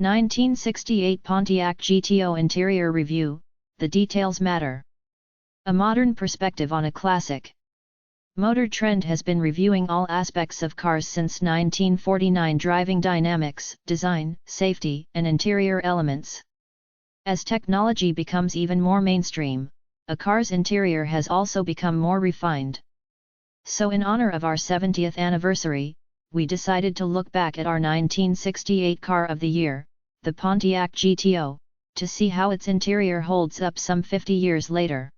1968 Pontiac GTO Interior Review, the details matter. A modern perspective on a classic. Motor Trend has been reviewing all aspects of cars since 1949: driving dynamics, design, safety, and interior elements. As technology becomes even more mainstream, a car's interior has also become more refined. So in honor of our 70th anniversary, we decided to look back at our 1968 car of the year, the Pontiac GTO, to see how its interior holds up some 50 years later.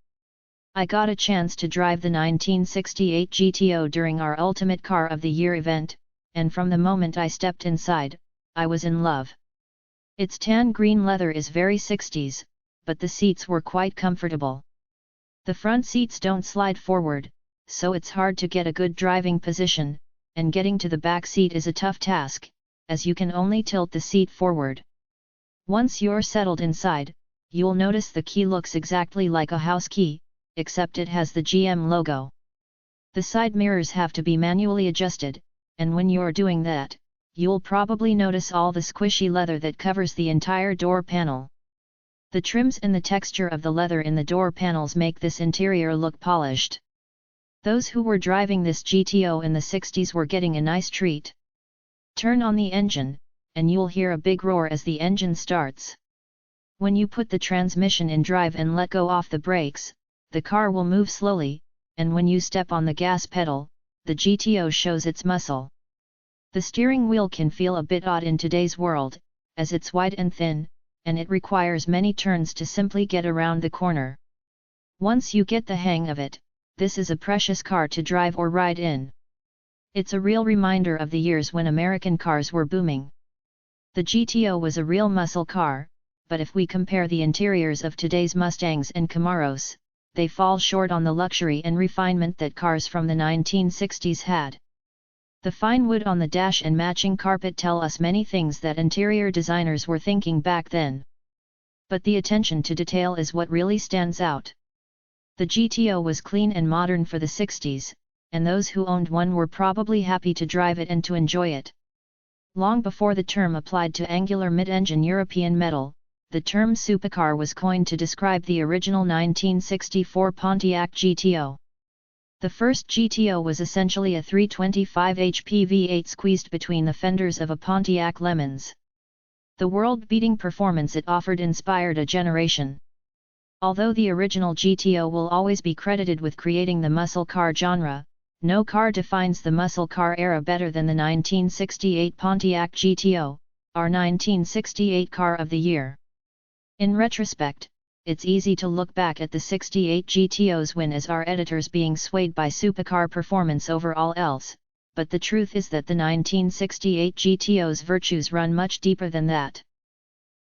I got a chance to drive the 1968 GTO during our Ultimate Car of the Year event, and from the moment I stepped inside, I was in love. Its tan green leather is very 60s, but the seats were quite comfortable. The front seats don't slide forward, so it's hard to get a good driving position, and getting to the back seat is a tough task, as you can only tilt the seat forward. Once you're settled inside, you'll notice the key looks exactly like a house key, except it has the GM logo. The side mirrors have to be manually adjusted, and when you're doing that, you'll probably notice all the squishy leather that covers the entire door panel. The trims and the texture of the leather in the door panels make this interior look polished. Those who were driving this GTO in the 60s were getting a nice treat. Turn on the engine, and you'll hear a big roar as the engine starts. When you put the transmission in drive and let go off the brakes, the car will move slowly, and when you step on the gas pedal, the GTO shows its muscle. The steering wheel can feel a bit odd in today's world, as it's wide and thin, and it requires many turns to simply get around the corner. Once you get the hang of it, this is a precious car to drive or ride in. It's a real reminder of the years when American cars were booming. The GTO was a real muscle car, but if we compare the interiors of today's Mustangs and Camaros, they fall short on the luxury and refinement that cars from the 1960s had. The fine wood on the dash and matching carpet tell us many things that interior designers were thinking back then. But the attention to detail is what really stands out. The GTO was clean and modern for the 60s, and those who owned one were probably happy to drive it and to enjoy it. Long before the term applied to angular mid-engine European metal, the term supercar was coined to describe the original 1964 Pontiac GTO. The first GTO was essentially a 325 HP V8 squeezed between the fenders of a Pontiac Lemons. The world-beating performance it offered inspired a generation. Although the original GTO will always be credited with creating the muscle car genre, no car defines the muscle car era better than the 1968 Pontiac GTO, our 1968 car of the year. In retrospect, it's easy to look back at the 68 GTO's win as our editors being swayed by supercar performance over all else, but the truth is that the 1968 GTO's virtues run much deeper than that.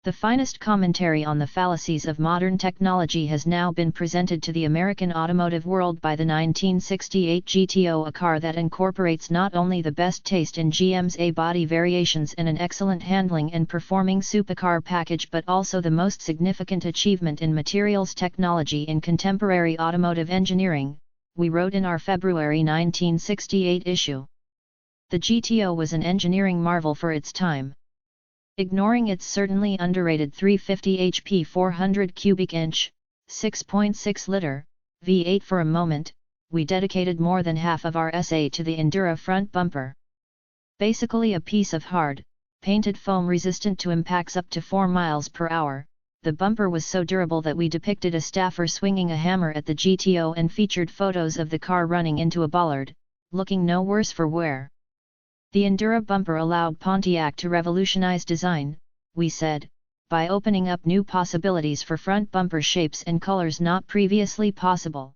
The finest commentary on the fallacies of modern technology has now been presented to the American automotive world by the 1968 GTO, a car that incorporates not only the best taste in GM's A-body variations and an excellent handling and performing supercar package, but also the most significant achievement in materials technology in contemporary automotive engineering, we wrote in our February 1968 issue. The GTO was an engineering marvel for its time. Ignoring its certainly underrated 350 HP 400 cubic inch, 6.6-liter, V8 for a moment, we dedicated more than half of our essay to the Endura front bumper. Basically a piece of hard, painted foam resistant to impacts up to 4 miles per hour, the bumper was so durable that we depicted a staffer swinging a hammer at the GTO and featured photos of the car running into a bollard, looking no worse for wear. The Endura bumper allowed Pontiac to revolutionize design, we said, by opening up new possibilities for front bumper shapes and colors not previously possible.